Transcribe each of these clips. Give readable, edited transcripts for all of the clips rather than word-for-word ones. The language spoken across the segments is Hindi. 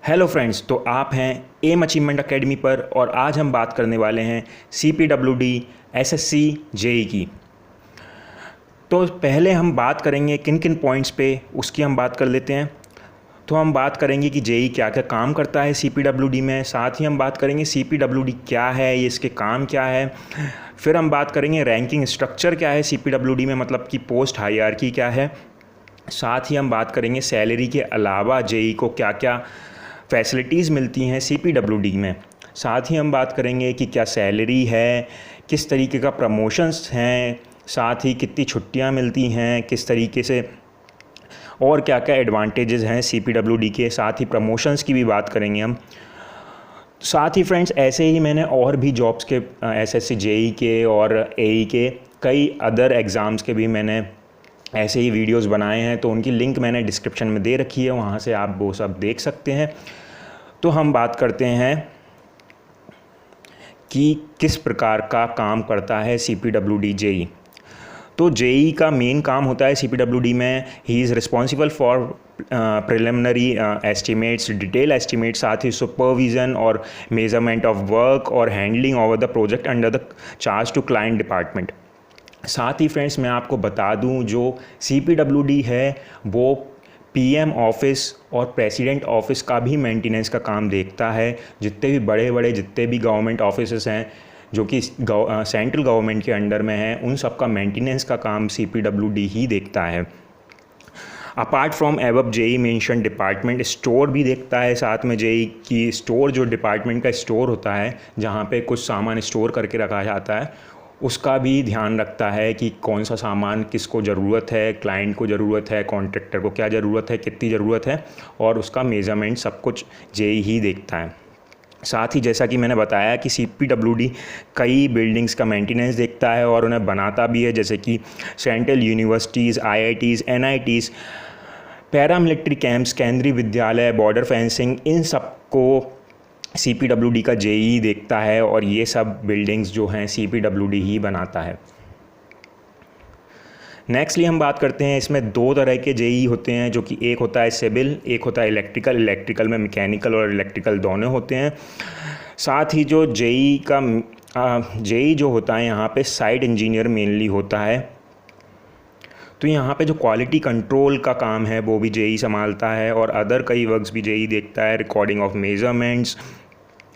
हेलो फ्रेंड्स, तो आप हैं एम अचीवमेंट एकेडमी पर और आज हम बात करने वाले हैं CPWD SSC जेई की। तो पहले हम बात करेंगे किन किन पॉइंट्स पे, उसकी हम बात कर लेते हैं। तो हम बात करेंगे कि जेई क्या क्या काम करता है CPWD में, साथ ही हम बात करेंगे CPWD क्या है, ये इसके काम क्या है। फिर हम बात करेंगे रैंकिंग स्ट्रक्चर क्या है CPWD में, मतलब कि पोस्ट हायरार्की क्या है। साथ ही हम बात करेंगे सैलरी के अलावा जेई को क्या क्या फैसिलिटीज़ मिलती हैं CPWD में। साथ ही हम बात करेंगे कि क्या सैलरी है, किस तरीके का प्रमोशंस हैं, साथ ही कितनी छुट्टियां मिलती हैं, किस तरीके से और क्या क्या एडवांटेजेस हैं CPWD के। साथ ही प्रमोशंस की भी बात करेंगे हम। साथ ही फ्रेंड्स, ऐसे ही मैंने और भी जॉब्स के SSC जेई के और AE के कई अदर एग्ज़ाम्स के भी मैंने ऐसे ही वीडियोस बनाए हैं, तो उनकी लिंक मैंने डिस्क्रिप्शन में दे रखी है, वहाँ से आप वो सब देख सकते हैं। तो हम बात करते हैं कि किस प्रकार का काम करता है CPWD जेई। तो जेई का मेन काम होता है CPWD में, ही is responsible for preliminary estimates, detail estimate, साथ ही सुपरविज़न और मेजरमेंट ऑफ वर्क और handling over the project under the charge to client department. साथ ही फ्रेंड्स, मैं आपको बता दूं, जो CPWD है वो PM ऑफिस और प्रेसिडेंट ऑफिस का भी मेंटेनेंस का काम देखता है। जितने भी बड़े बड़े जितने भी गवर्नमेंट ऑफिस हैं जो कि सेंट्रल गवर्नमेंट के अंडर में हैं, उन सब का मेंटेनेंस का काम CPWD ही देखता है। Apart from above JE mention department store भी देखता है। साथ में जेई की स्टोर, जो डिपार्टमेंट का स्टोर होता है जहाँ पे कुछ सामान स्टोर करके रखा जाता है, उसका भी ध्यान रखता है कि कौन सा सामान किसको ज़रूरत है, क्लाइंट को ज़रूरत है, कॉन्ट्रैक्टर को क्या ज़रूरत है, कितनी ज़रूरत है, और उसका मेज़रमेंट सब कुछ जेई ही देखता है। साथ ही जैसा कि मैंने बताया कि CPWD कई बिल्डिंग्स का मेंटेनेंस देखता है और उन्हें बनाता भी है, जैसे कि central universities, IITs, NITs, paramilitary camps, केंद्रीय विद्यालय, बॉर्डर फेंसिंग, इन सब को CPWD का जेई देखता है और ये सब बिल्डिंग्स जो हैं CPWD ही बनाता है। नेक्स्टली हम बात करते हैं, इसमें दो तरह के जेई होते हैं, जो कि एक होता है सिविल, एक होता है इलेक्ट्रिकल। इलेक्ट्रिकल में मैकेनिकल और इलेक्ट्रिकल दोनों होते हैं। साथ ही जो जेई जो होता है यहाँ पे साइट इंजीनियर मेनली होता है। तो यहाँ पे जो क्वालिटी कंट्रोल का काम है वो भी जेई संभालता है और अदर कई वर्क्स भी जेई देखता है, रिकॉर्डिंग ऑफ मेजरमेंट्स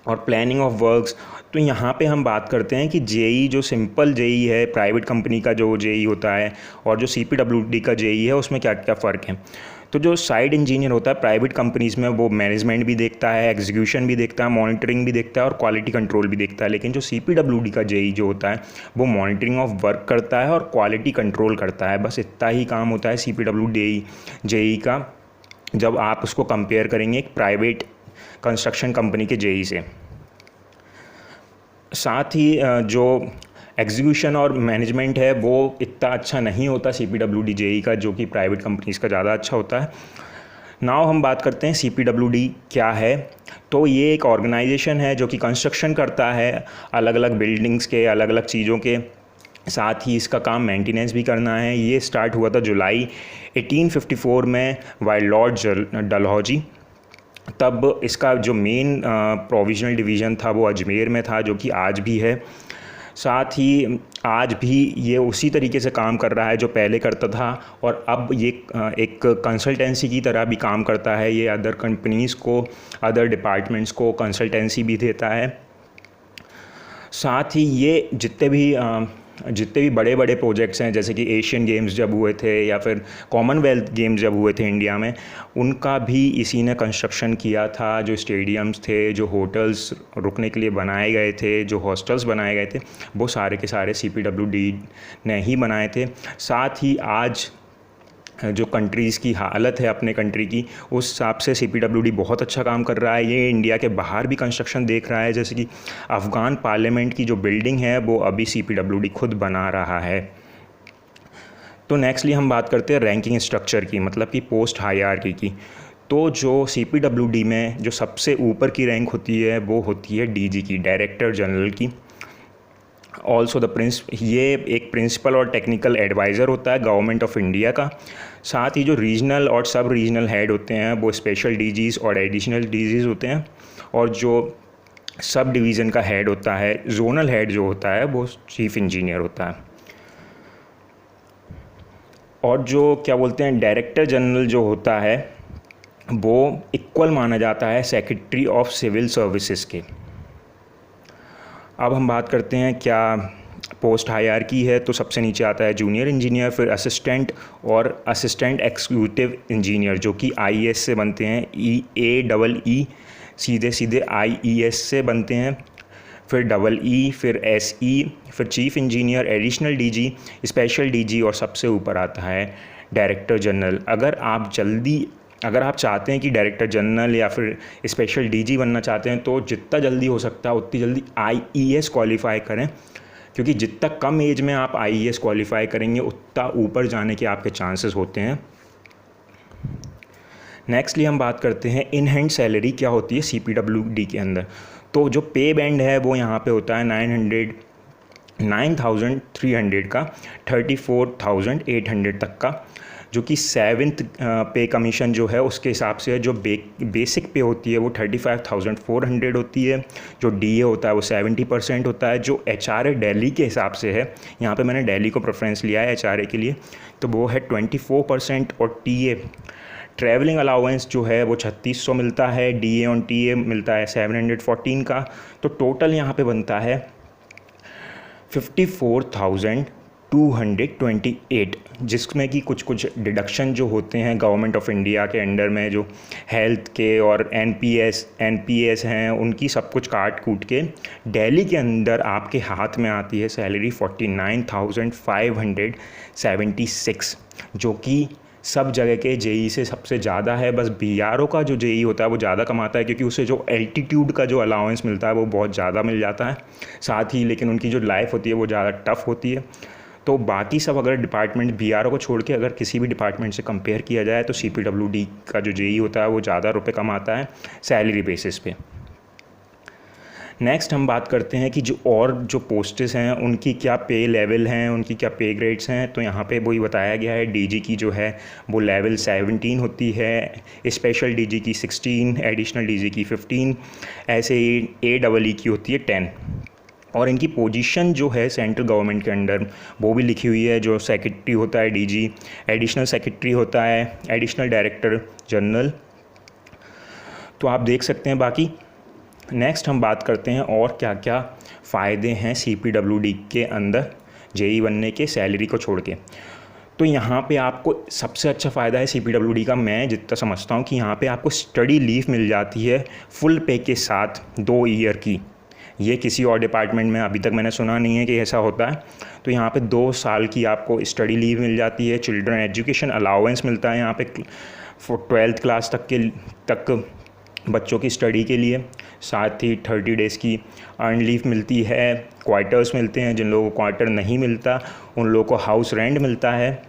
और प्लानिंग ऑफ वर्क्स। तो यहाँ पे हम बात करते हैं कि जेई जो सिंपल जेई है, प्राइवेट कंपनी का जो जेई होता है, और जो CPWD का जेई है, उसमें क्या क्या फ़र्क है। तो जो साइट इंजीनियर होता है प्राइवेट कंपनीज़ में, वो मैनेजमेंट भी देखता है, एग्जीक्यूशन भी देखता है, मॉनिटरिंग भी देखता है और क्वालिटी कंट्रोल भी देखता है। लेकिन जो CPWD का जेई जो होता है वो मॉनिटरिंग ऑफ वर्क करता है और क्वालिटी कंट्रोल करता है। बस इतना ही काम होता है CPWD जेई का, जब आप उसको कंपेयर करेंगे एक प्राइवेट कंस्ट्रक्शन कंपनी के जेई से। साथ ही जो एग्जीक्यूशन और मैनेजमेंट है वो इतना अच्छा नहीं होता CPWD जेई का, जो कि प्राइवेट कंपनीज़ का ज़्यादा अच्छा होता है। नाउ हम बात करते हैं CPWD क्या है। तो ये एक ऑर्गेनाइजेशन है जो कि कंस्ट्रक्शन करता है अलग अलग बिल्डिंग्स के, अलग अलग चीज़ों के। साथ ही इसका काम मेंटेनेंस भी करना है। ये स्टार्ट हुआ था जुलाई 1854 में बाय लॉर्ड डलहौजी। तब इसका जो मेन प्रोविजनल डिवीज़न था वो अजमेर में था, जो कि आज भी है। साथ ही आज भी ये उसी तरीके से काम कर रहा है जो पहले करता था, और अब ये एक कंसल्टेंसी की तरह भी काम करता है। ये अदर कंपनीज़ को, अदर डिपार्टमेंट्स को कंसल्टेंसी भी देता है। साथ ही ये जितने भी बड़े बड़े प्रोजेक्ट्स हैं, जैसे कि एशियन गेम्स जब हुए थे या फिर कॉमनवेल्थ गेम्स जब हुए थे इंडिया में, उनका भी इसी ने कंस्ट्रक्शन किया था। जो स्टेडियम्स थे, जो होटल्स रुकने के लिए बनाए गए थे, जो हॉस्टल्स बनाए गए थे, वो सारे के सारे CPWD ने ही बनाए थे। साथ ही आज जो कंट्रीज़ की हालत है अपने कंट्री की, उस हिसाब से CPWD बहुत अच्छा काम कर रहा है। ये इंडिया के बाहर भी कंस्ट्रक्शन देख रहा है, जैसे कि अफ़गान पार्लियामेंट की जो बिल्डिंग है वो अभी CPWD खुद बना रहा है। तो नेक्स्टली हम बात करते हैं रैंकिंग स्ट्रक्चर की, मतलब कि पोस्ट हायरार्की की। तो जो CPWD में जो सबसे ऊपर की रैंक होती है वो होती है DG की, डायरेक्टर जनरल की। ऑल्सो ये एक प्रिंसिपल और टेक्निकल एडवाइज़र होता है गवर्नमेंट ऑफ इंडिया का। साथ ही जो रीजनल और सब रीजनल हेड होते हैं वो स्पेशल डीजीज़ और एडिशनल डीजीज़ होते हैं, और जो सब डिवीज़न का हेड होता है, जोनल हेड जो होता है, वो चीफ इंजीनियर होता है। और जो क्या बोलते हैं डायरेक्टर जनरल जो होता है वो इक्वल माना जाता है सेक्रेटरी ऑफ सिविल सर्विसेज के। अब हम बात करते हैं क्या पोस्ट हायरार्की है, तो सबसे नीचे आता है जूनियर इंजीनियर, फिर असिस्टेंट और असिस्टेंट एक्जीक्यूटिव इंजीनियर जो कि आईएएस से बनते हैं, EAEE सीधे सीधे IES से बनते हैं, फिर EE, फिर SE, फिर chief engineer, additional DG, special DG और सबसे ऊपर आता है डायरेक्टर जनरल। अगर आप चाहते हैं कि डायरेक्टर जनरल या फिर स्पेशल डीजी बनना चाहते हैं तो जितना जल्दी हो सकता है उतनी जल्दी IES क्वालिफाई करें, क्योंकि जितना कम एज में आप IES क्वालिफाई करेंगे उतना ऊपर जाने के आपके चांसेस होते हैं। नेक्स्टली हम बात करते हैं इन हैंड सैलरी क्या होती है CPWD के अंदर। तो जो पे बैंड है वो यहाँ पे होता है 9,300 का 34,800 तक का, जो कि 7th पे कमीशन जो है उसके हिसाब से है। जो बेसिक पे होती है वो 35,400 होती है, जो DA होता है वो 70% होता है, जो HRA दिल्ली के हिसाब से है, यहाँ पे मैंने दिल्ली को प्रेफरेंस लिया है HRA के लिए, तो वो है 24%, और TA ट्रैवलिंग अलाउंस जो है वो 3600 मिलता है, DA ऑन TA मिलता है 714 का, तो टोटल यहाँ पे बनता है 54,228, जिसमें कि कुछ डिडक्शन जो होते हैं गवर्नमेंट ऑफ इंडिया के अंडर में, जो हेल्थ के और NPS हैं, उनकी सब कुछ काट कूट के दिल्ली के अंदर आपके हाथ में आती है सैलरी 49,576, जो कि सब जगह के JEE से सबसे ज़्यादा है। बस BRO का जो JEE होता है वो ज़्यादा कमाता है, क्योंकि उसे जो एल्टीट्यूड का जो अलाउंस मिलता है वो बहुत ज़्यादा मिल जाता है, साथ ही लेकिन उनकी जो लाइफ होती है वो ज़्यादा टफ होती है। तो बाकी सब अगर डिपार्टमेंट BRO को छोड़ के अगर किसी भी डिपार्टमेंट से कंपेयर किया जाए तो CPWD का जो JEE होता है वो ज़्यादा रुपये कमाता है सैलरी बेसिस पे। नेक्स्ट हम बात करते हैं कि जो पोस्टेस हैं उनकी क्या पे लेवल हैं, उनकी क्या पे ग्रेड्स हैं। तो यहाँ पे वही बताया गया है, DG की जो है वो लेवल 17 होती है, स्पेशल DG की 16, एडिशनल DG की 15, ऐसे ही AEE की होती है 10। और इनकी पोजीशन जो है सेंट्रल गवर्नमेंट के अंडर वो भी लिखी हुई है। जो सेक्रेटरी होता है DG, एडिशनल सेक्रेटरी होता है एडिशनल डायरेक्टर जनरल, तो आप देख सकते हैं। बाकी नेक्स्ट हम बात करते हैं और क्या क्या फ़ायदे हैं CPWD के अंदर JEE बनने के, सैलरी को छोड़ के। तो यहाँ पे आपको सबसे अच्छा फ़ायदा है CPWD का, मैं जितना समझता हूँ, कि यहाँ पे आपको स्टडी लीव मिल जाती है फुल पे के साथ 2 ईयर की। ये किसी और डिपार्टमेंट में अभी तक मैंने सुना नहीं है कि ऐसा होता है। तो यहाँ पे 2 साल की आपको स्टडी लीव मिल जाती है। चिल्ड्रन एजुकेशन अलाउंस मिलता है यहाँ पे 12th क्लास तक बच्चों की स्टडी के लिए। साथ ही 30 डेज़ की अर्न लीव मिलती है। क्वार्टर्स मिलते हैं, जिन लोगों को क्वार्टर नहीं मिलता उन लोगों को हाउस रेंट मिलता है।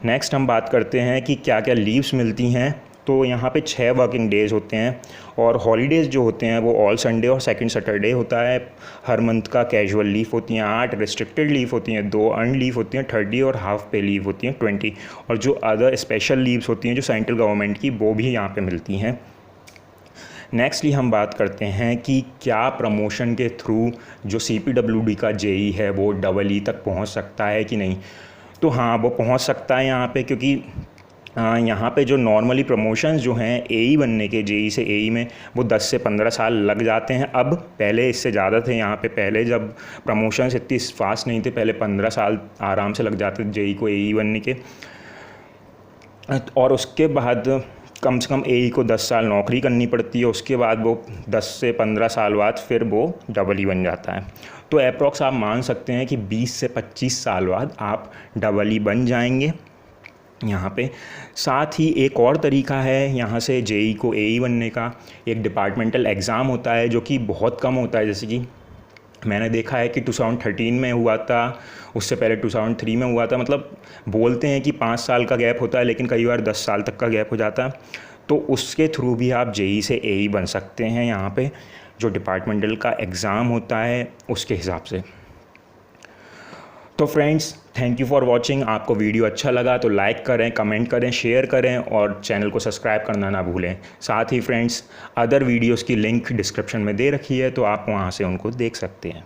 नेक्स्ट हम बात करते हैं कि क्या क्या लीव्स मिलती हैं। तो यहाँ पे 6 वर्किंग डेज़ होते हैं, और हॉलीडेज़ जो होते हैं वो ऑल संडे और सेकंड सैटरडे होता है। हर मंथ का कैजुअल लीव होती हैं 8, रिस्ट्रिक्टेड लीव होती हैं 2, अर्न लीव होती हैं 30 और हाफ पे लीव होती हैं 20, और जो अदर स्पेशल लीव्स होती हैं जो सेंट्रल गवर्नमेंट की, वो भी यहाँ पे मिलती हैं। नेक्स्टली हम बात करते हैं कि क्या प्रमोशन के थ्रू जो CPWD का JEE है वो EE तक पहुँच सकता है कि नहीं। तो हाँ, वो पहुँच सकता है यहाँ पे, क्योंकि यहाँ पे जो नॉर्मली प्रमोशंस जो हैं AE बनने के, JEE से AE में, वो 10 से 15 साल लग जाते हैं। अब पहले इससे ज़्यादा थे यहाँ पे, पहले जब प्रमोशंस इतनी फास्ट नहीं थे, पहले 15 साल आराम से लग जाते थे JEE को AE बनने के। और उसके बाद कम से कम AE को 10 साल नौकरी करनी पड़ती है, उसके बाद वो 10 से 15 साल बाद फिर वो EE बन जाता है। तो अप्रॉक्स आप मान सकते हैं कि 20 से 25 साल बाद आप EE बन जाएंगे यहाँ पे। साथ ही एक और तरीका है यहाँ से JEE को AE बनने का, एक डिपार्टमेंटल एग्ज़ाम होता है जो कि बहुत कम होता है। जैसे कि मैंने देखा है कि 2013 में हुआ था, उससे पहले 2003 में हुआ था। मतलब बोलते हैं कि 5 साल का गैप होता है, लेकिन कई बार 10 साल तक का गैप हो जाता है। तो उसके थ्रू भी आप JEE से AE बन सकते हैं यहाँ पे, जो डिपार्टमेंटल का एग्ज़ाम होता है उसके हिसाब से। तो friends, thank you for watching. आपको वीडियो अच्छा लगा तो लाइक करें, कमेंट करें, शेयर करें और चैनल को सब्सक्राइब करना ना भूलें। साथ ही फ्रेंड्स, अदर वीडियोस की लिंक डिस्क्रिप्शन में दे रखी है, तो आप वहाँ से उनको देख सकते हैं।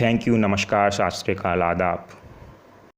थैंक यू, नमस्कार, सत श्री अकाल, आदाब।